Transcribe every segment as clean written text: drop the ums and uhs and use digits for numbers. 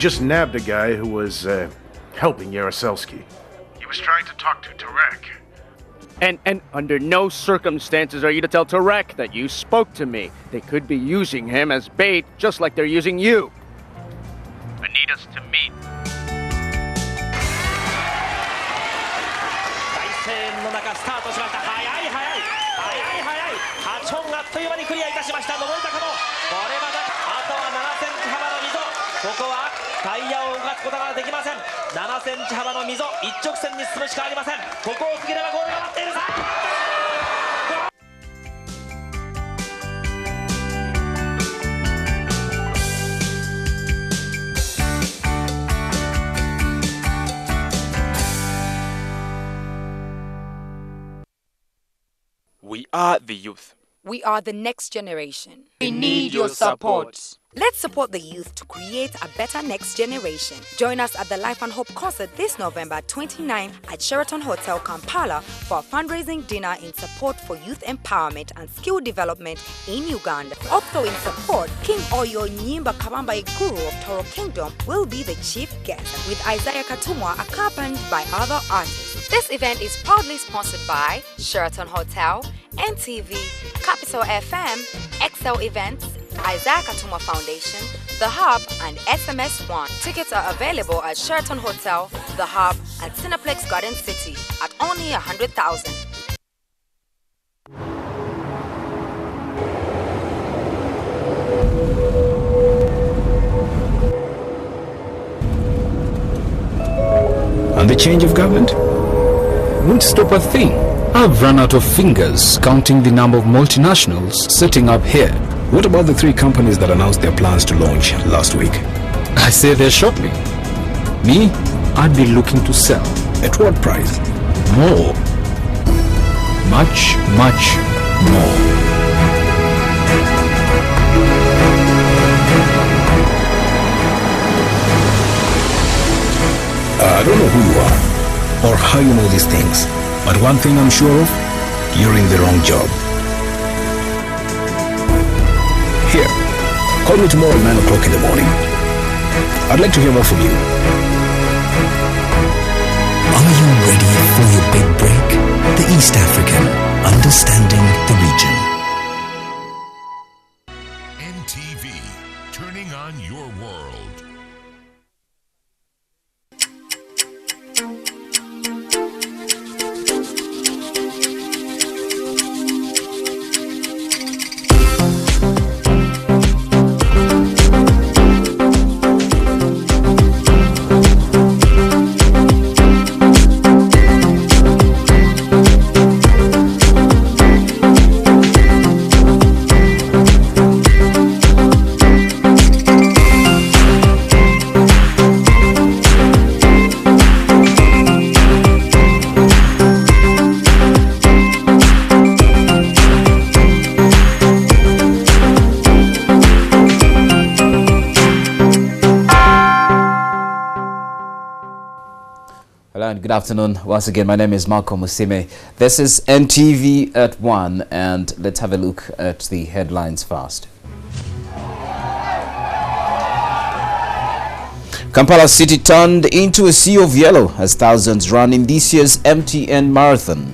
Just nabbed a guy who was helping Yaroselski. He was trying to talk to Tarek. And under no circumstances are you to tell Tarek that you spoke to me. They could be using him as bait, just like they're using you. I need us to meet. 大声援の中スタートしました。早い8本あっという間にクリアいたしました。上り坂もこれまたあとは7センチ幅の溝。ここはタイヤを動かすことができません。7センチ幅の溝、一直線に進むしかありません。ここを過ぎればゴールが待っているさ。 We are the youth. We are the next generation. We need your support. Let's support the youth to create a better next generation. Join us at the Life and Hope concert this November 29 at Sheraton Hotel, Kampala for a fundraising dinner in support for youth empowerment and skill development in Uganda. Also in support, King Oyo Nyimba Kabamba Guru of Toro Kingdom will be the chief guest, with Isaiah Katumwa accompanied by other artists. This event is proudly sponsored by Sheraton Hotel, NTV, Capital FM, XL Events, Isaac Atuma Foundation, The Hub, and SMS One. Tickets are available at Sheraton Hotel, The Hub, and Cineplex Garden City at only 100,000. And the change of government won't stop a thing. I've run out of fingers counting the number of multinationals setting up here. What about the 3 companies that announced their plans to launch last week? I say they're shopping. Me, I'd be looking to sell. At what price? More. Much, much more. I don't know who you are or how you know these things, but one thing I'm sure of, you're in the wrong job. Here, call me tomorrow at 9 o'clock in the morning. I'd like to hear more from you. Are you ready for your big break? The East African, understanding the region. NTV, turning on your world. Good afternoon. Once again, my name is Marco Musime. This is NTV at One, and let's have a look at the headlines first. Kampala City turned into a sea of yellow as thousands run in this year's MTN Marathon.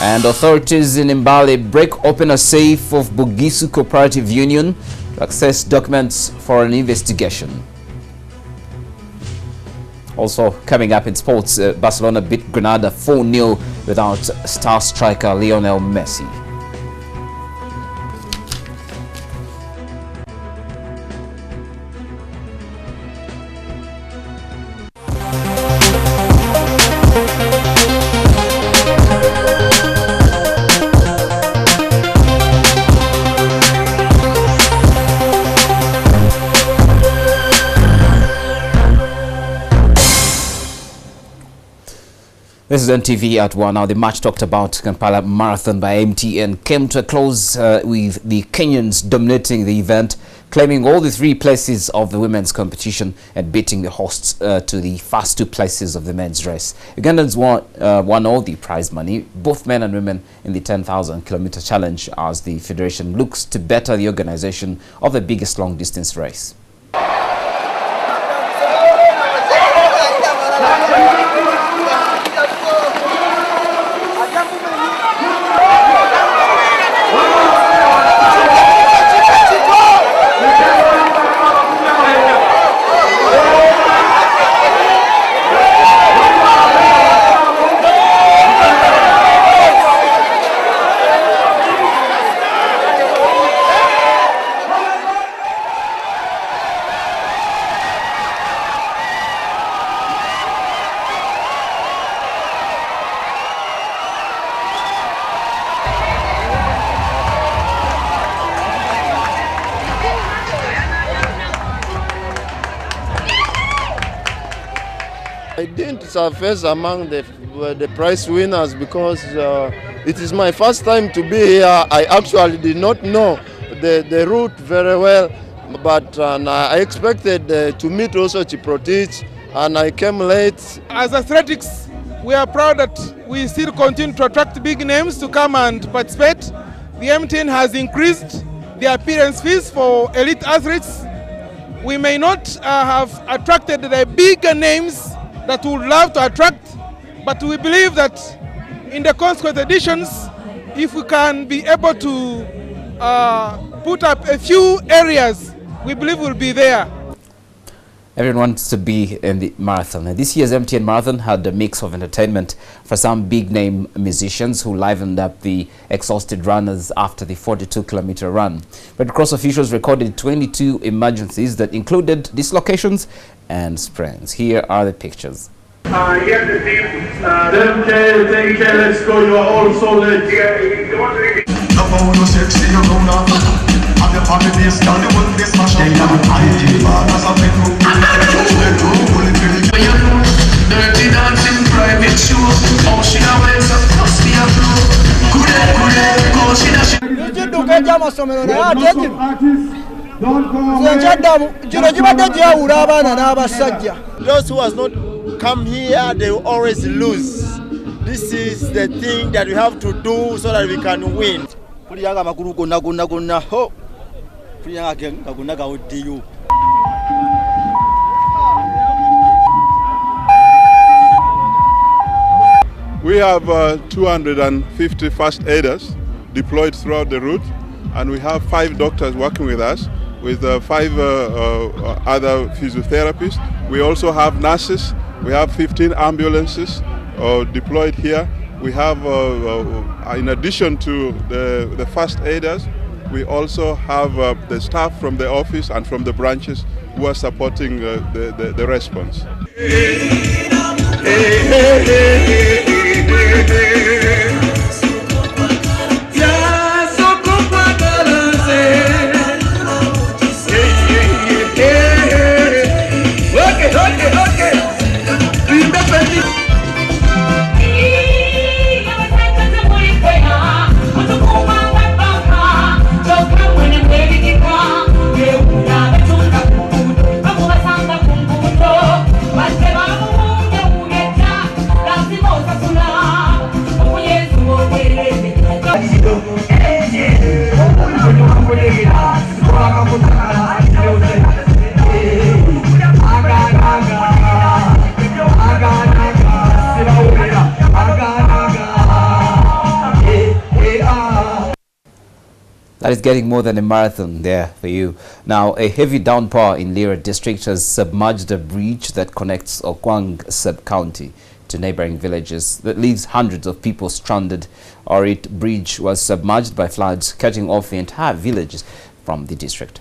And authorities in Mbale break open a safe of Bugisu Cooperative Union to access documents for an investigation. Also coming up in sports, Barcelona beat Granada 4-0 without star striker Lionel Messi. This is NTV at One. Now, the match talked about Kampala Marathon by MTN came to a close with the Kenyans dominating the event, claiming all the 3 places of the women's competition and beating the hosts to the first 2 places of the men's race. Ugandans won all the prize money, both men and women, in the 10,000-kilometer challenge as the federation looks to better the organization of the biggest long-distance race. I didn't surface among the prize winners because it is my first time to be here. I actually did not know the route very well, but I expected to meet also Chiprotich, and I came late. As athletics, we are proud that we still continue to attract big names to come and participate. The MTN has increased the appearance fees for elite athletes. We may not have attracted the bigger names that we would love to attract, but we believe that in the consequent editions, if we can be able to put up a few areas, we believe we'll be there. Everyone wants to be in the marathon. And this year's MTN Marathon had a mix of entertainment for some big-name musicians who livened up the exhausted runners after the 42-kilometer run. Red Cross officials recorded 22 emergencies that included dislocations and sprains. Here are the pictures. Here's the team. Take care, let's go. You are all solid. Dirty dancing private shows. Oh, she now wakes up, must be a flow. Those who has not come here, they will always lose. This is the thing that we have to do so that we can win. We have 250 first aiders deployed throughout the route, and we have 5 doctors working with us, with 5 other physiotherapists. We also have nurses. We have 15 ambulances deployed here. We have, in addition to the first aiders, we also have the staff from the office and from the branches who are supporting the response. That is getting more than a marathon there for you. Now, a heavy downpour in Lira district has submerged a bridge that connects Okwang sub-county to neighboring villages. That leaves hundreds of people stranded. Orit Bridge was submerged by floods, cutting off the entire villages from the district.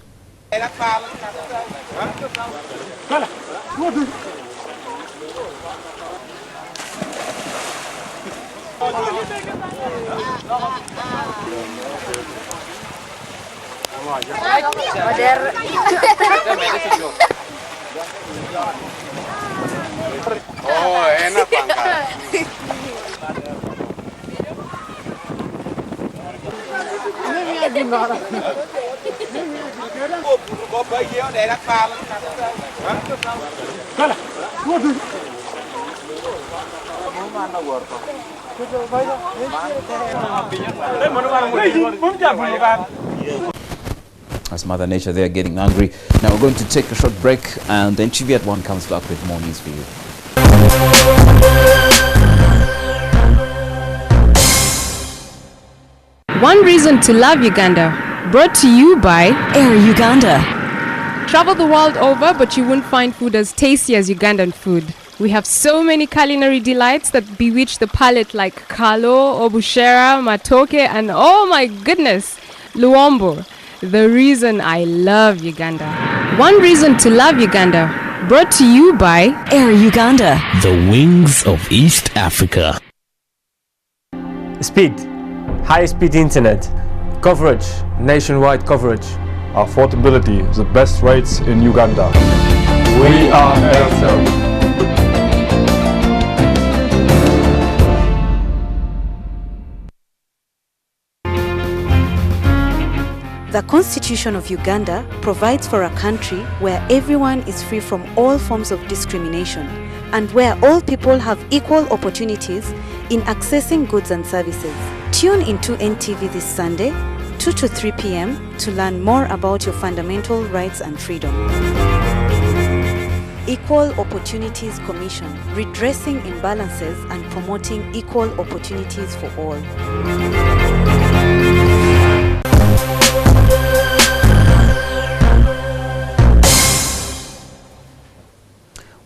Oh, enak pangkat. As Mother Nature, they are getting angry. Now we're going to take a short break, and then NTV At One comes back with more news for you. One reason to love Uganda, brought to you by Air Uganda. Travel the world over, but you won't find food as tasty as Ugandan food. We have so many culinary delights that bewitch the palate, like kalo, obushera, matoke, and oh my goodness, luombo. The reason I love Uganda. One reason to love Uganda, brought to you by Air Uganda. The wings of East Africa. Speed, high-speed internet, coverage, nationwide coverage. Affordability is the best rates in Uganda. We are Airtel. The Constitution of Uganda provides for a country where everyone is free from all forms of discrimination and where all people have equal opportunities in accessing goods and services. Tune into NTV this Sunday, 2 to 3 p.m. to learn more about your fundamental rights and freedom. Equal Opportunities Commission, redressing imbalances and promoting equal opportunities for all.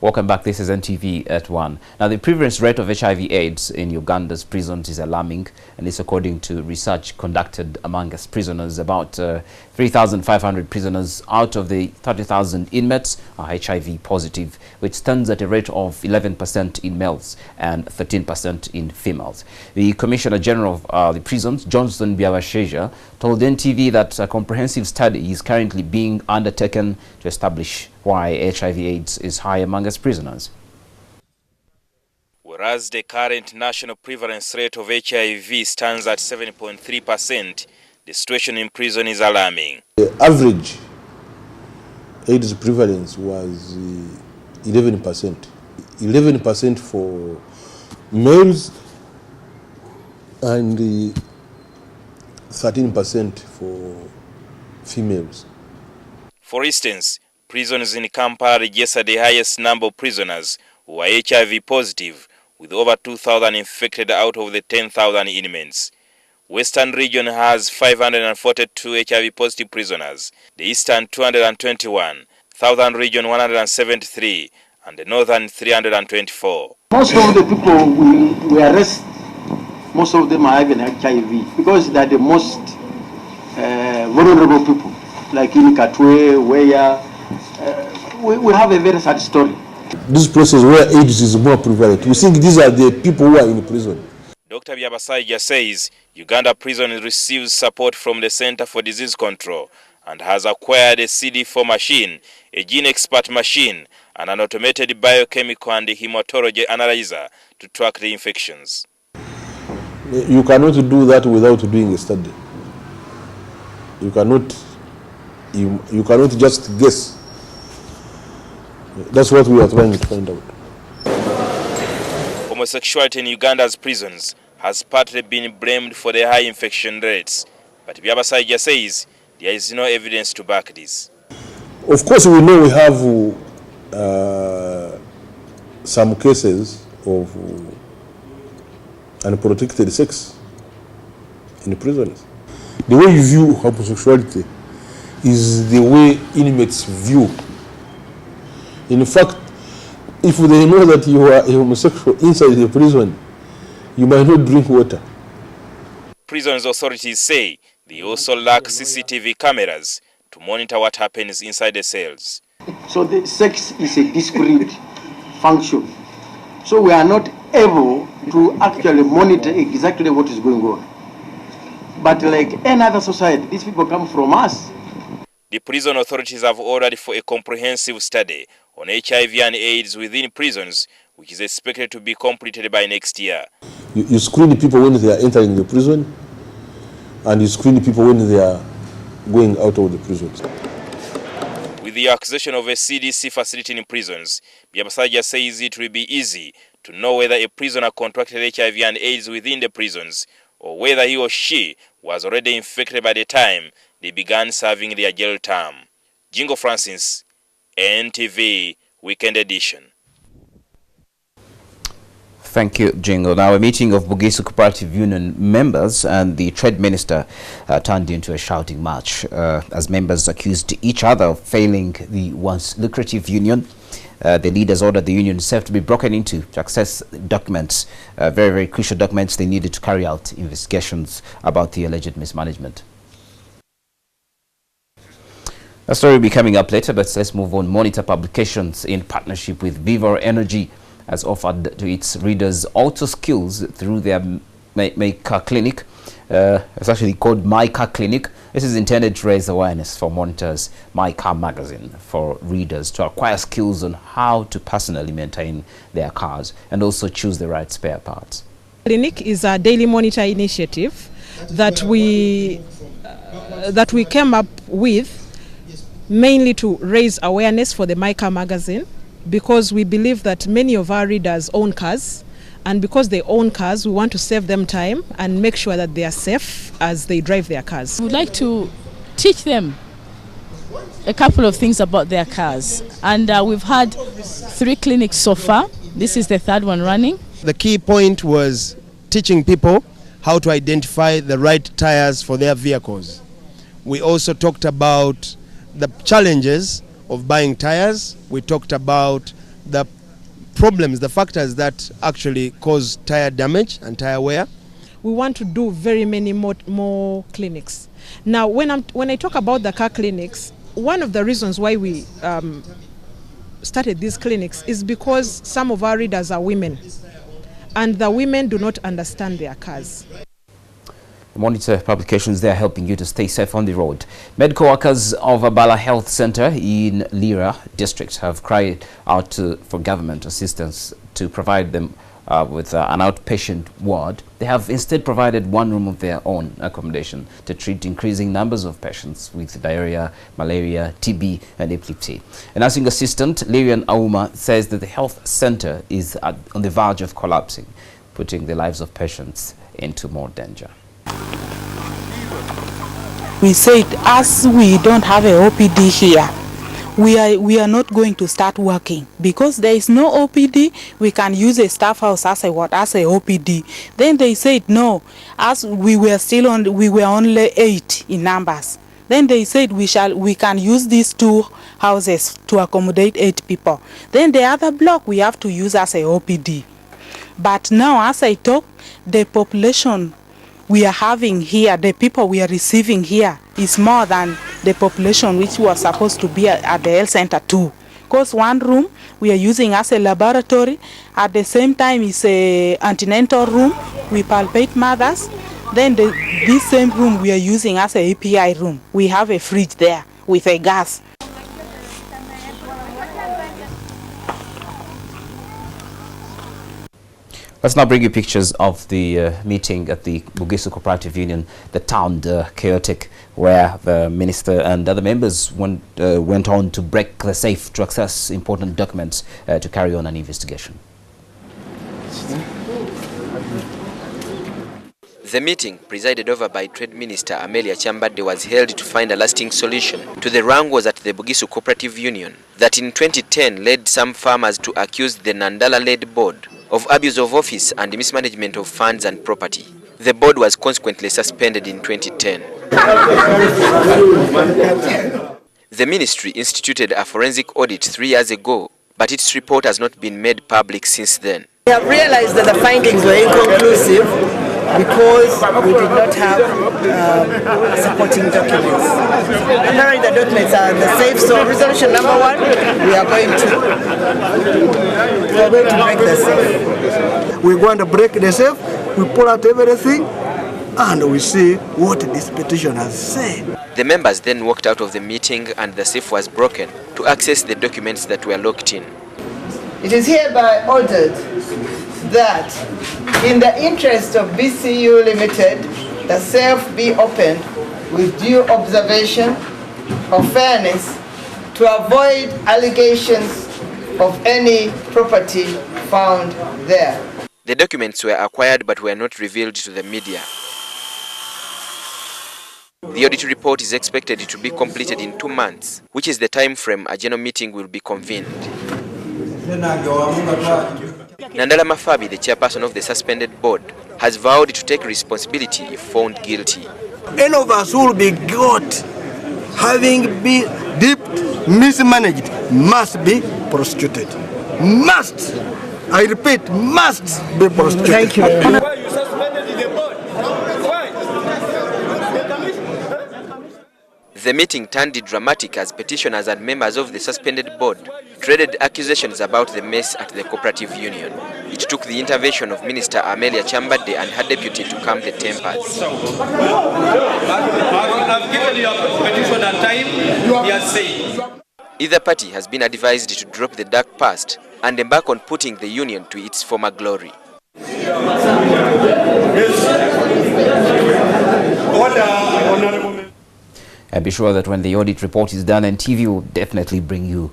Welcome back. This is NTV at One. Now, the prevalence rate of HIV/AIDS in Uganda's prisons is alarming, and it's according to research conducted among its prisoners. About 3,500 prisoners out of the 30,000 inmates are HIV positive, which stands at a rate of 11% in males and 13% in females. The Commissioner General of the prisons, Johnson Byabasheja, told NTV that a comprehensive study is currently being undertaken to establish why HIV/AIDS is high among its prisoners. Whereas the current national prevalence rate of HIV stands at 7.3%, the situation in prison is alarming. The average AIDS prevalence was 11%. 11% for males and 13% for females. For instance, prisons in Kampala registered the highest number of prisoners who are HIV positive, with over 2,000 infected out of the 10,000 inmates. Western region has 542 HIV positive prisoners, the Eastern 221, Southern region 173, and the Northern 324. Most of the people we arrest, most of them are having HIV because they are the most vulnerable people, like in Katwe, where we have a very sad story. This process where AIDS is more prevalent, we think these are the people who are in prison. Dr. Byabasajja says Uganda Prison receives support from the Center for Disease Control and has acquired a CD4 machine, a gene expert machine, and an automated biochemical and hematology analyzer to track the infections. You cannot do that without doing a study. You cannot just guess. That's what we are trying to find out. Homosexuality in Uganda's prisons has partly been blamed for the high infection rates, but Byabasajja says there is no evidence to back this. Of course, we know we have some cases of unprotected sex in prisons. The way you view homosexuality is the way inmates view. In fact, if they know that you are a homosexual inside the prison, you might not drink water. Prisons authorities say they also lack CCTV cameras to monitor what happens inside the cells. So the sex is a discrete function. So we are not able to actually monitor exactly what is going on. But like any other society, these people come from us. The prison authorities have ordered for a comprehensive study on HIV and AIDS within prisons, which is expected to be completed by next year. You screen people when they are entering the prison, and you screen people when they are going out of the prisons. With the acquisition of a CDC facility in prisons, Byabasajja says it will be easy to know whether a prisoner contracted HIV and AIDS within the prisons, or whether he or she was already infected by the time they began serving their jail term. Jingo Francis, NTV Weekend Edition. Thank you, Jingo. Now, a meeting of Bugisu Cooperative Union members and the trade minister turned into a shouting match as members accused each other of failing the once lucrative union. The leaders ordered the union itself to be broken into to access documents, very, very crucial documents they needed to carry out investigations about the alleged mismanagement. A story will be coming up later, but let's move on. Monitor Publications, in partnership with Viva Energy, has offered to its readers auto skills through their My Car Clinic. It's actually called My Car Clinic. This is intended to raise awareness for Monitor's My Car magazine for readers to acquire skills on how to personally maintain their cars and also choose the right spare parts. Clinic is a daily monitor initiative that we that we came up with mainly to raise awareness for the My Car magazine, because we believe that many of our readers own cars, and because they own cars, we want to save them time and make sure that they are safe as they drive their cars. We would like to teach them a couple of things about their cars, and we've had 3 clinics so far. This is the 3rd one running. The key point was teaching people how to identify the right tires for their vehicles. We also talked about the challenges of buying tires. We talked about the problems, the factors that actually cause tire damage and tire wear. We want to do very many more clinics. Now, when I talk about the car clinics, one of the reasons why we started these clinics is because some of our readers are women, and the women do not understand their cars. Monitor publications, they are helping you to stay safe on the road. Medical workers of Abala Health Center in Lira district have cried out for government assistance to provide them with an outpatient ward. They have instead provided one room of their own accommodation to treat increasing numbers of patients with diarrhea, malaria, TB and epilepsy. A nursing assistant, Lirian Auma, says that the health center is on the verge of collapsing, putting the lives of patients into more danger. We said, as we don't have a OPD here, we are not going to start working because there is no OPD. We can use a staff house as a OPD. Then they said no, as we were only 8 in numbers. Then they said we can use these 2 houses to accommodate 8 people. Then the other block we have to use as a OPD. But now, as I talk, the population we are having here, the people we are receiving here, is more than the population which was supposed to be at the health center too. Because one room we are using as a laboratory, at the same time is a antenatal room, we palpate mothers. Then this same room we are using as a API room. We have a fridge there with a gas. Let's now bring you pictures of the meeting at the Bugisu Cooperative Union that turned chaotic, where the minister and other members went on to break the safe to access important documents to carry on an investigation. The meeting, presided over by Trade Minister Amelia Chambadde, was held to find a lasting solution to the wrangles at the Bugisu Cooperative Union that in 2010 led some farmers to accuse the Nandala-led board of abuse of office and mismanagement of funds and property. The board was consequently suspended in 2010. The ministry instituted a forensic audit 3 years ago, but its report has not been made public since then. We have realized that the findings were inconclusive because we did not have supporting documents. Apparently the documents are the safe, so resolution number 1, we are going to break the safe. We're going to break the safe, we pull out everything, and we see what this petition has said. The members then walked out of the meeting and the safe was broken to access the documents that were locked in. It is hereby ordered that in the interest of BCU Limited, the safe be opened with due observation of fairness to avoid allegations of any property found there. The documents were acquired but were not revealed to the media. The audit report is expected to be completed in 2 months, which is the time frame a general meeting will be convened. Nandala Mafabi, the chairperson of the suspended board, has vowed to take responsibility if found guilty. Any of us who will be caught having been mismanaged must be prosecuted. Must! I repeat, must be prosecuted. Thank you. The meeting turned dramatic as petitioners and members of the suspended board traded accusations about the mess at the cooperative union. It took the intervention of Minister Amelia Chambadde and her deputy to calm the tempers. I've given your petitioner time, he has said. Either party has been advised to drop the dark past and embark on putting the union to its former glory. And be sure that when the audit report is done, NTV will definitely bring you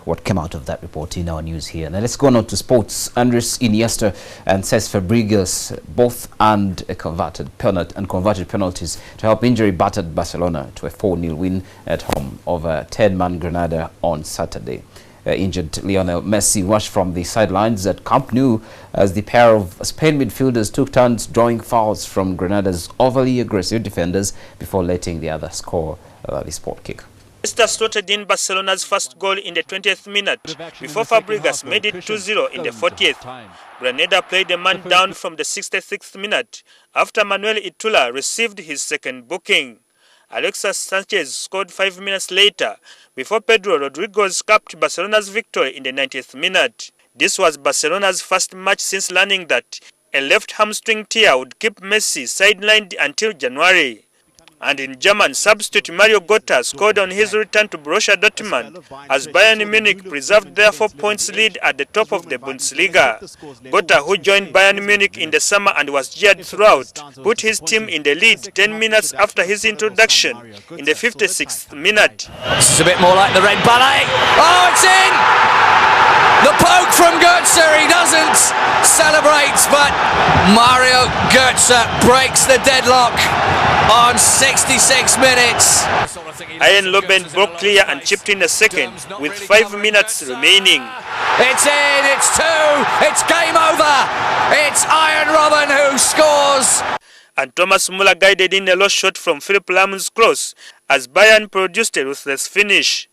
what came out of that report in our news here. Now let's go on to sports. Andres Iniesta and Cesc Fabregas both earned a converted penalties to help injury-battered Barcelona to a 4-0 win at home over 10-man Granada on Saturday. Injured Lionel Messi rushed from the sidelines at Camp Nou as the pair of Spain midfielders took turns drawing fouls from Granada's overly aggressive defenders before letting the other score the sport kick. Iniesta slotted in Barcelona's first goal in the 20th minute before Fabregas made it 2-0 in the 40th. Granada played a man down from the 66th minute after Manuel Itula received his second booking. Alexis Sanchez scored 5 minutes later before Pedro Rodriguez capped Barcelona's victory in the 90th minute. This was Barcelona's first match since learning that a left hamstring tear would keep Messi sidelined until January. And in German, substitute Mario Götze scored on his return to Borussia Dortmund as Bayern Munich preserved their 4 points lead at the top of the Bundesliga. Götze, who joined Bayern Munich in the summer and was jeered throughout, put his team in the lead 10 minutes after his introduction in the 56th minute. This is a bit more like the red ballet. Oh, it's in! The poke from Götze, he doesn't celebrate, but Mario Götze breaks the deadlock on 66 minutes. Ian Loben broke clear and chipped in a second with 5 minutes remaining. It's in, it's two, it's game over. It's Ian Robben who scores. And Thomas Muller guided in a low shot from Philip Lam's cross as Bayern produced a ruthless finish.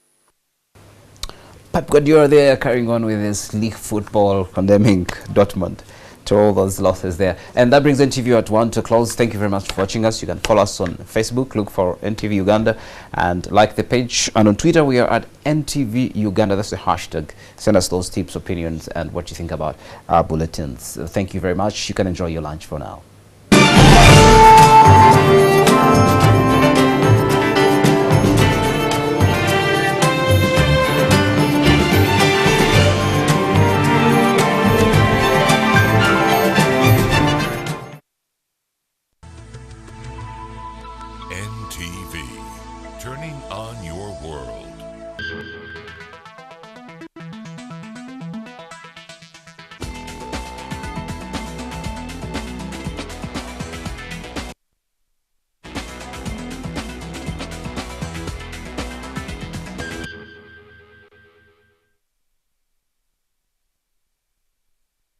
Pep Guardiola there carrying on with his league football, condemning Dortmund to all those losses there. And that brings NTV at One to close. Thank you very much for watching us. You can follow us on Facebook, look for NTV Uganda, and like the page. And on Twitter, we are at NTV Uganda. That's the hashtag. Send us those tips, opinions, and what you think about our bulletins. Thank you very much. You can enjoy your lunch for now. NTV, turning on your world.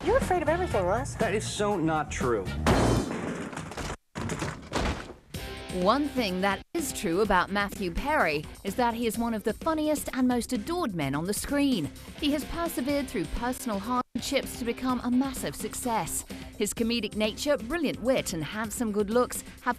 You're afraid of everything, Les. That is so not true. One thing that is true about Matthew Perry is that he is one of the funniest and most adored men on the screen. He has persevered through personal hardships to become a massive success. His comedic nature, brilliant wit and handsome good looks have